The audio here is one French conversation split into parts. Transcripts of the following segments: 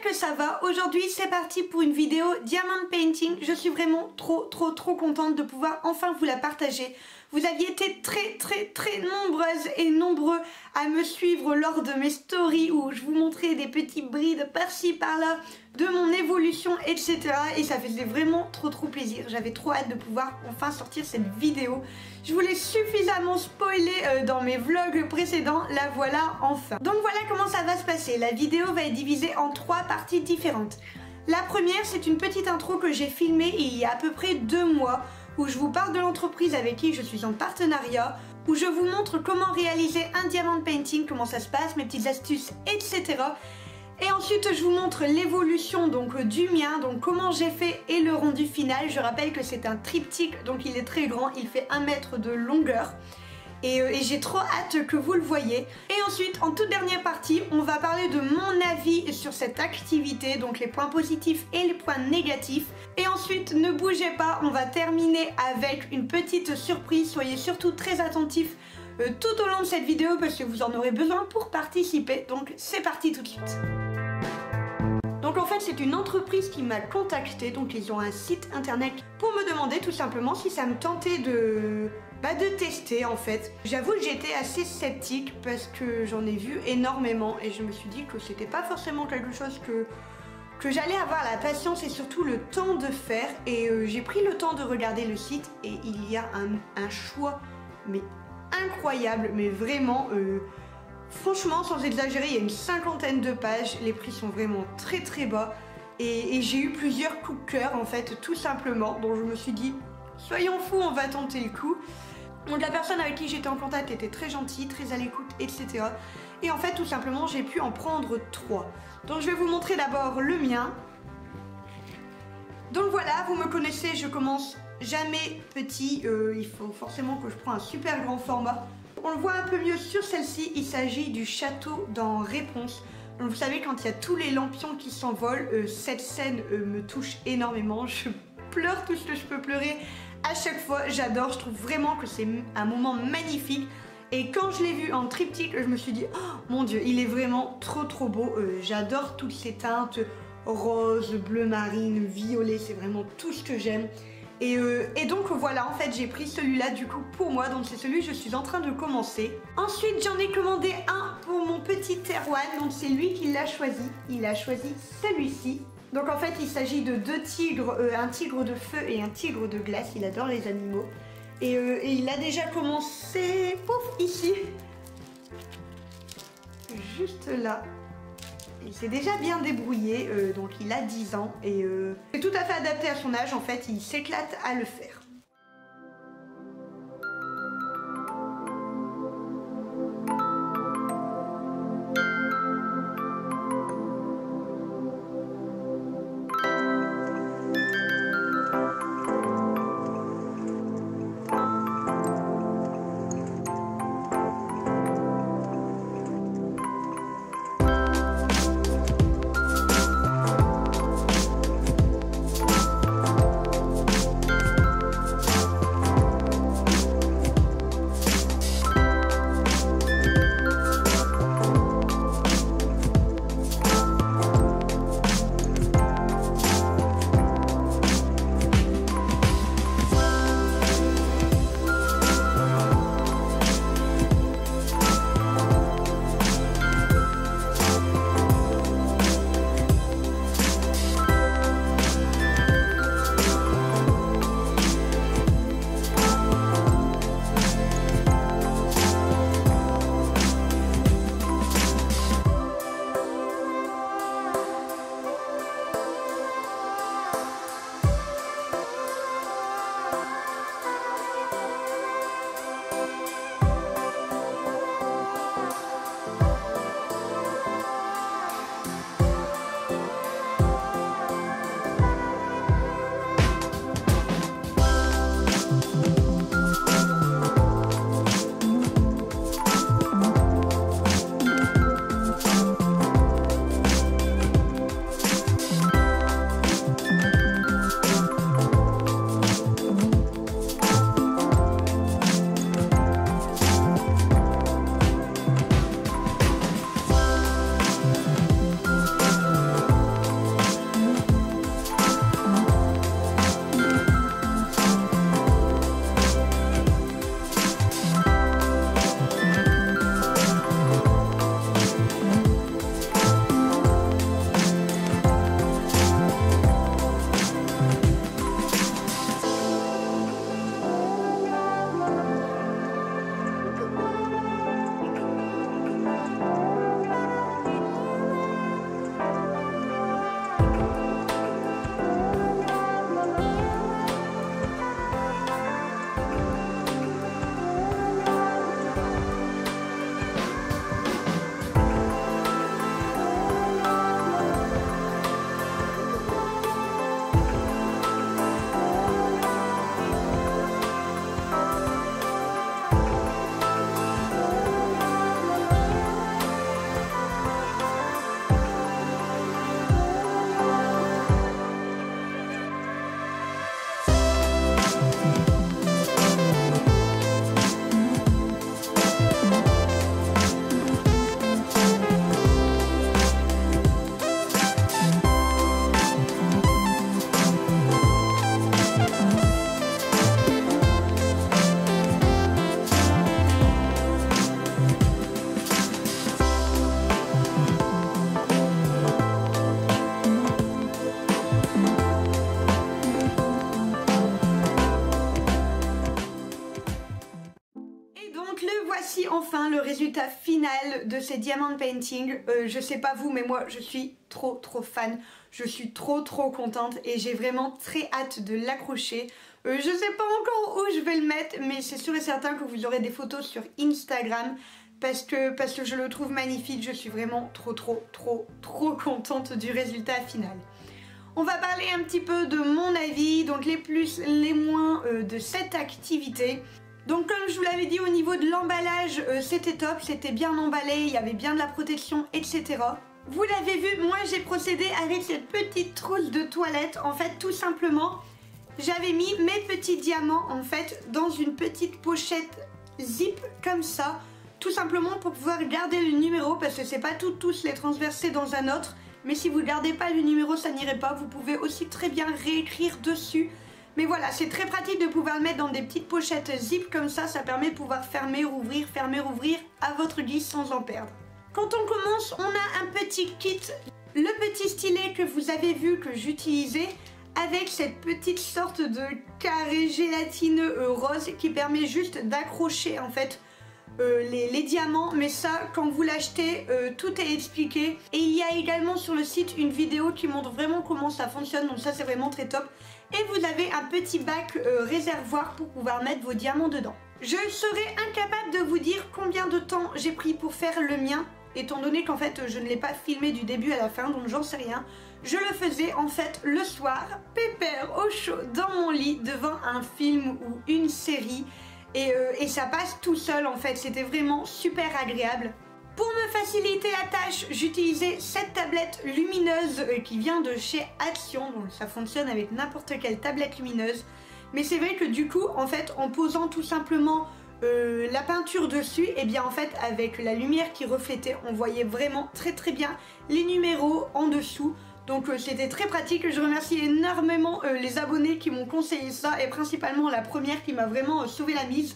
que ça va. Aujourd'hui c'est parti pour une vidéo Diamond Painting. Je suis vraiment trop contente de pouvoir enfin vous la partager. Vous aviez été très nombreuses et nombreux à me suivre lors de mes stories où je vous montrais des petits brides par-ci par-là de mon évolution, etc. Et ça faisait vraiment trop plaisir. J'avais trop hâte de pouvoir enfin sortir cette vidéo. Je vous l'ai suffisamment spoilé dans mes vlogs précédents, la voilà enfin. Donc voilà comment ça va se passer. La vidéo va être divisée en 3 parties différentes. La première, c'est une petite intro que j'ai filmée il y a à peu près 2 mois, où je vous parle de l'entreprise avec qui je suis en partenariat, où je vous montre comment réaliser un diamond painting, comment ça se passe, mes petites astuces, etc. Et ensuite je vous montre l'évolution donc du mien, donc comment j'ai fait et le rendu final. Je rappelle que c'est un triptyque, donc il est très grand, il fait 1 mètre de longueur. Et j'ai trop hâte que vous le voyez. Et ensuite, en toute dernière partie, on va parler de mon avis sur cette activité, donc les points positifs et les points négatifs. Et ensuite, ne bougez pas, on va terminer avec une petite surprise. Soyez surtout très attentifs tout au long de cette vidéo parce que vous en aurez besoin pour participer. Donc c'est parti tout de suite. Donc en fait c'est une entreprise qui m'a contactée, donc ils ont un site internet pour me demander tout simplement si ça me tentait de tester en fait. J'avoue que j'étais assez sceptique parce que j'en ai vu énormément et je me suis dit que c'était pas forcément quelque chose que j'allais avoir la patience et surtout le temps de faire. Et j'ai pris le temps de regarder le site et il y a un choix mais incroyable, mais vraiment franchement sans exagérer, il y a une 50aine de pages, les prix sont vraiment très bas et j'ai eu plusieurs coups de cœur en fait tout simplement, donc je me suis dit soyons fous, on va tenter le coup. Donc la personne avec qui j'étais en contact était très gentille, très à l'écoute, etc. Et en fait tout simplement j'ai pu en prendre 3. Donc je vais vous montrer d'abord le mien. Donc voilà, vous me connaissez, je commence jamais petit, il faut forcément que je prenne un super grand format. On le voit un peu mieux sur celle-ci, il s'agit du château dans Réponse. Donc vous savez quand il y a tous les lampions qui s'envolent, cette scène me touche énormément, je pleure tout ce que je peux pleurer à chaque fois, j'adore, je trouve vraiment que c'est un moment magnifique. Et quand je l'ai vu en triptyque, je me suis dit, oh mon dieu, il est vraiment trop beau, j'adore toutes ces teintes, rose, bleu marine, violet, c'est vraiment tout ce que j'aime. Et donc voilà, en fait j'ai pris celui-là du coup pour moi, donc c'est celui que je suis en train de commencer. Ensuite j'en ai commandé un pour mon petit Erwan, donc c'est lui qui l'a choisi, il a choisi celui-ci. Donc en fait il s'agit de 2 tigres, un tigre de feu et un tigre de glace, il adore les animaux. Et il a déjà commencé, pouf, ici, juste là. Il s'est déjà bien débrouillé, donc il a 10 ans et c'est tout à fait adapté à son âge, en fait, il s'éclate à le faire. voici enfin le résultat final de ces diamant painting. Je sais pas vous, mais moi je suis trop fan. Je suis trop contente et j'ai vraiment très hâte de l'accrocher. Je sais pas encore où je vais le mettre, mais c'est sûr et certain que vous aurez des photos sur Instagram parce que je le trouve magnifique. Je suis vraiment trop contente du résultat final. On va parler un petit peu de mon avis, donc les plus, les moins de cette activité. Donc comme je vous l'avais dit, au niveau de l'emballage, c'était top, c'était bien emballé, il y avait bien de la protection, etc. Vous l'avez vu, moi j'ai procédé avec cette petite trousse de toilette. En fait, tout simplement, j'avais mis mes petits diamants en fait dans une petite pochette zip comme ça, tout simplement pour pouvoir garder le numéro, parce que c'est pas tous les transverser dans un autre. Mais si vous ne gardez pas le numéro, ça n'irait pas. Vous pouvez aussi très bien réécrire dessus. Mais voilà, c'est très pratique de pouvoir le mettre dans des petites pochettes zip comme ça. Ça permet de pouvoir fermer, rouvrir à votre guise sans en perdre. Quand on commence, on a un petit kit. Le petit stylet que vous avez vu que j'utilisais avec cette petite sorte de carré gélatineux rose qui permet juste d'accrocher en fait les diamants, mais ça quand vous l'achetez tout est expliqué et il y a également sur le site une vidéo qui montre vraiment comment ça fonctionne, donc ça c'est vraiment très top. Et vous avez un petit bac réservoir pour pouvoir mettre vos diamants dedans. Je serais incapable de vous dire combien de temps j'ai pris pour faire le mien, étant donné qu'en fait je ne l'ai pas filmé du début à la fin, donc j'en sais rien. Je le faisais en fait le soir, pépère au chaud dans mon lit devant un film ou une série. Et ça passe tout seul en fait, c'était vraiment super agréable. Pour me faciliter la tâche, j'utilisais cette tablette lumineuse qui vient de chez Action, donc ça fonctionne avec n'importe quelle tablette lumineuse. Mais c'est vrai que du coup, en fait, en posant tout simplement la peinture dessus, et bien en fait avec la lumière qui reflétait, on voyait vraiment très bien les numéros en dessous. Donc c'était très pratique. Je remercie énormément les abonnés qui m'ont conseillé ça et principalement la première qui m'a vraiment sauvé la mise.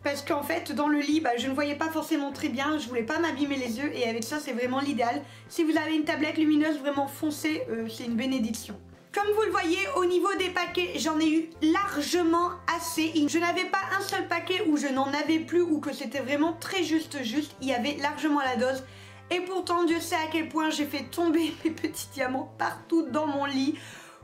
Parce qu'en fait dans le lit je ne voyais pas forcément très bien, je voulais pas m'abîmer les yeux et avec ça c'est vraiment l'idéal. Si vous avez une tablette lumineuse vraiment foncée, c'est une bénédiction. Comme vous le voyez, au niveau des paquets, j'en ai eu largement assez. Je n'avais pas un seul paquet où je n'en avais plus ou que c'était vraiment très juste. Il y avait largement la dose. Et pourtant, Dieu sait à quel point j'ai fait tomber mes petits diamants partout dans mon lit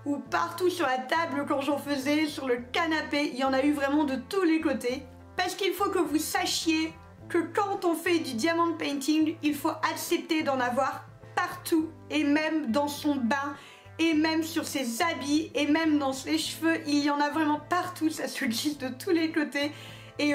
ou partout sur la table quand j'en faisais, sur le canapé. Il y en a eu vraiment de tous les côtés. Parce qu'il faut que vous sachiez que quand on fait du diamond painting, il faut accepter d'en avoir partout et même dans son bain et même sur ses habits et même dans ses cheveux. Il y en a vraiment partout, ça se glisse de tous les côtés. Et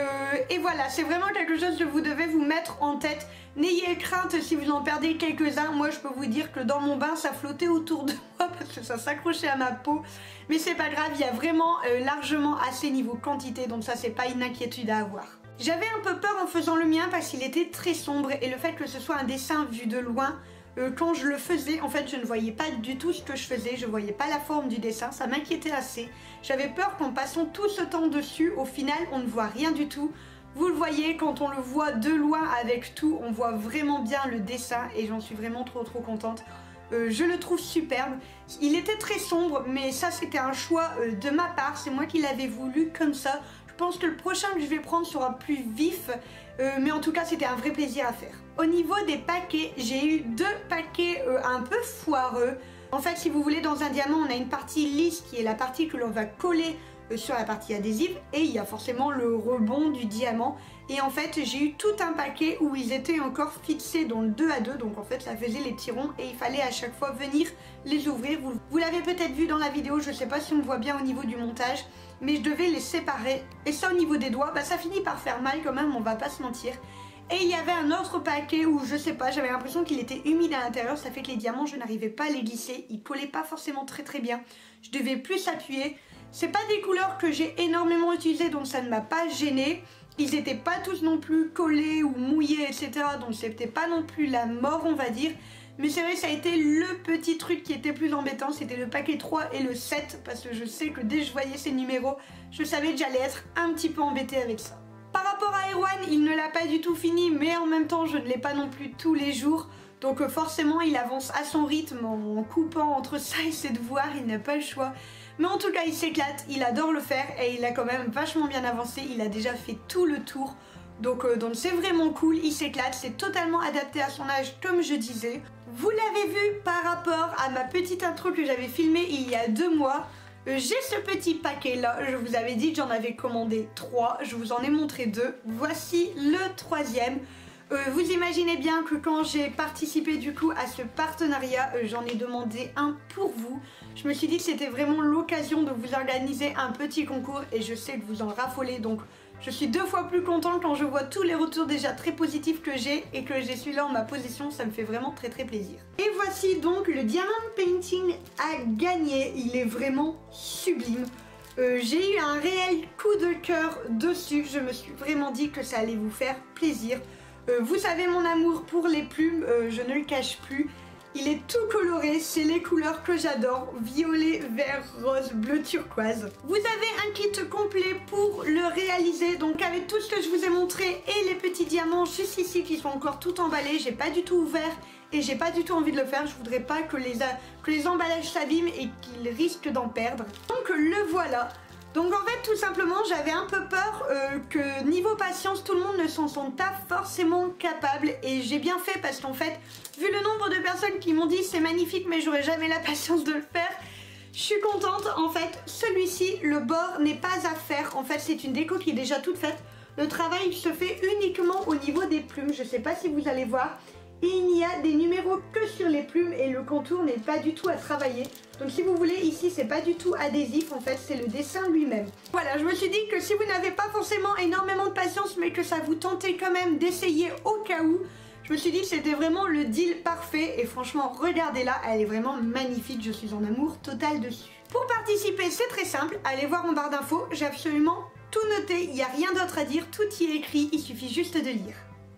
voilà, c'est vraiment quelque chose que vous devez vous mettre en tête. N'ayez crainte si vous en perdez quelques-uns. Moi, je peux vous dire que dans mon bain, ça flottait autour de moi parce que ça s'accrochait à ma peau. Mais c'est pas grave, il y a vraiment largement assez niveau quantité. Donc ça, c'est pas une inquiétude à avoir. J'avais un peu peur en faisant le mien parce qu'il était très sombre. Et le fait que ce soit un dessin vu de loin, quand je le faisais, en fait, je ne voyais pas du tout ce que je faisais. Je voyais pas la forme du dessin. Ça m'inquiétait assez. J'avais peur qu'en passant tout ce temps dessus, au final, on ne voit rien du tout. Vous le voyez, quand on le voit de loin avec tout, on voit vraiment bien le dessin et j'en suis vraiment trop contente. Je le trouve superbe. Il était très sombre, mais ça c'était un choix de ma part. C'est moi qui l'avais voulu comme ça. Je pense que le prochain que je vais prendre sera plus vif, mais en tout cas c'était un vrai plaisir à faire. Au niveau des paquets, j'ai eu deux paquets un peu foireux. En fait, si vous voulez, dans un diamant, on a une partie lisse qui est la partie que l'on va coller sur la partie adhésive et il y a forcément le rebond du diamant. Et en fait, j'ai eu tout un paquet où ils étaient encore fixés dans le 2 à 2. Donc en fait, ça faisait les petits ronds et il fallait à chaque fois venir les ouvrir. Vous l'avez peut-être vu dans la vidéo, je ne sais pas si on voit bien au niveau du montage, mais je devais les séparer. Et ça, au niveau des doigts, ça finit par faire mal quand même, on va pas se mentir. Et il y avait un autre paquet où je sais pas, j'avais l'impression qu'il était humide à l'intérieur. Ça fait que les diamants, je n'arrivais pas à les glisser. Ils collaient pas forcément très bien. Je devais plus appuyer. C'est pas des couleurs que j'ai énormément utilisées, donc ça ne m'a pas gênée. Ils n'étaient pas tous non plus collés ou mouillés, etc. Donc c'était pas non plus la mort, on va dire. Mais c'est vrai, ça a été le petit truc qui était plus embêtant. C'était le paquet 3 et le 7. Parce que je sais que dès que je voyais ces numéros, je savais que j'allais être un petit peu embêtée avec ça. Par rapport à Erwan, il ne l'a pas du tout fini, mais en même temps, je ne l'ai pas non plus tous les jours. Donc forcément, il avance à son rythme en coupant entre ça et ses devoirs, il n'a pas le choix. Mais en tout cas, il s'éclate, il adore le faire et il a quand même vachement bien avancé. Il a déjà fait tout le tour Donc c'est vraiment cool, il s'éclate, c'est totalement adapté à son âge comme je disais. Vous l'avez vu par rapport à ma petite intro que j'avais filmée il y a 2 mois. J'ai ce petit paquet là, je vous avais dit que j'en avais commandé 3, je vous en ai montré 2. Voici le 3e. Vous imaginez bien que quand j'ai participé du coup à ce partenariat, j'en ai demandé un pour vous. Je me suis dit que c'était vraiment l'occasion de vous organiser un petit concours et je sais que vous en raffolez, donc je suis 2 fois plus contente quand je vois tous les retours déjà très positifs que j'ai et que j'ai celui-là en ma possession, ça me fait vraiment très plaisir. Et voici donc le Diamond Painting à gagner, il est vraiment sublime. J'ai eu un réel coup de cœur dessus, je me suis vraiment dit que ça allait vous faire plaisir. Vous savez mon amour pour les plumes, je ne le cache plus. Il est tout coloré, c'est les couleurs que j'adore, violet, vert, rose, bleu, turquoise. Vous avez un kit complet pour le réaliser, donc avec tout ce que je vous ai montré et les petits diamants juste ici qui sont encore tout emballés, j'ai pas du tout ouvert et j'ai pas du tout envie de le faire, je voudrais pas que les emballages s'abîment et qu'ils risquent d'en perdre. Donc le voilà. Donc en fait tout simplement j'avais un peu peur que niveau patience tout le monde ne s'en sente pas forcément capable et j'ai bien fait parce qu'en fait vu le nombre de personnes qui m'ont dit c'est magnifique mais j'aurais jamais la patience de le faire, je suis contente. En fait celui-ci le bord n'est pas à faire, en fait c'est une déco qui est déjà toute faite, le travail se fait uniquement au niveau des plumes, je sais pas si vous allez voir. Et il n'y a des numéros que sur les plumes et le contour n'est pas du tout à travailler. Donc si vous voulez, ici c'est pas du tout adhésif, en fait c'est le dessin lui-même. Voilà, je me suis dit que si vous n'avez pas forcément énormément de patience mais que ça vous tentait quand même d'essayer au cas où, je me suis dit que c'était vraiment le deal parfait et franchement regardez-la, elle est vraiment magnifique, je suis en amour total dessus. Pour participer c'est très simple, allez voir en barre d'infos, j'ai absolument tout noté, il n'y a rien d'autre à dire, tout y est écrit, il suffit juste de lire.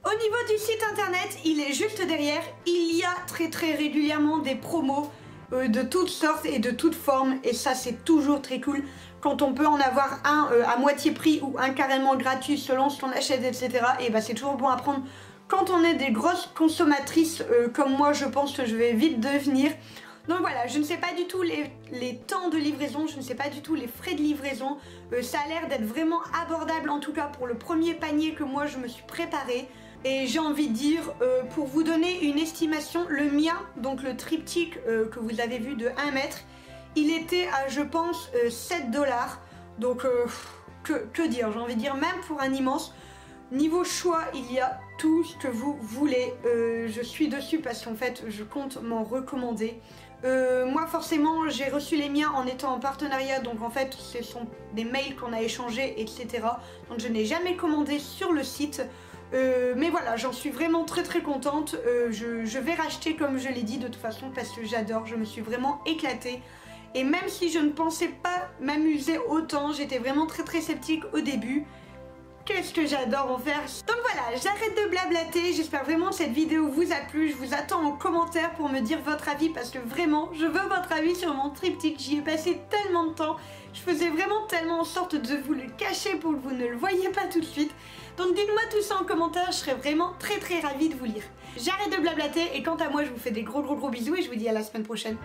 Au niveau du site internet, il est juste derrière, il y a très régulièrement des promos de toutes sortes et de toutes formes et ça c'est toujours très cool quand on peut en avoir un à moitié prix ou un carrément gratuit selon ce qu'on achète, etc. Et bah c'est toujours bon à prendre quand on est des grosses consommatrices comme moi, je pense que je vais vite devenir. Donc voilà, je ne sais pas du tout les temps de livraison, je ne sais pas du tout les frais de livraison. Ça a l'air d'être vraiment abordable en tout cas pour le premier panier que moi je me suis préparé. Et j'ai envie de dire, pour vous donner une estimation, le mien, donc le triptyque que vous avez vu de 1 mètre, il était à je pense 7 $. Donc que dire, j'ai envie de dire même pour un immense. Niveau choix, il y a tout ce que vous voulez. Je suis dessus parce qu'en fait je compte m'en recommander. Moi forcément j'ai reçu les miens en étant en partenariat, donc en fait ce sont des mails qu'on a échangés, etc. Donc je n'ai jamais commandé sur le site. Mais voilà, j'en suis vraiment très contente. Je vais racheter comme je l'ai dit de toute façon parce que j'adore, je me suis vraiment éclatée. Et même si je ne pensais pas m'amuser autant, j'étais vraiment très sceptique au début. Qu'est-ce que j'adore en faire. Donc voilà, j'arrête de blablater, j'espère vraiment que cette vidéo vous a plu. Je vous attends en commentaire pour me dire votre avis parce que vraiment, je veux votre avis sur mon triptyque. J'y ai passé tellement de temps, je faisais vraiment tellement en sorte de vous le cacher pour que vous ne le voyiez pas tout de suite. Donc dites-moi tout ça en commentaire, je serais vraiment très ravie de vous lire. J'arrête de blablater et quant à moi, je vous fais des gros bisous et je vous dis à la semaine prochaine.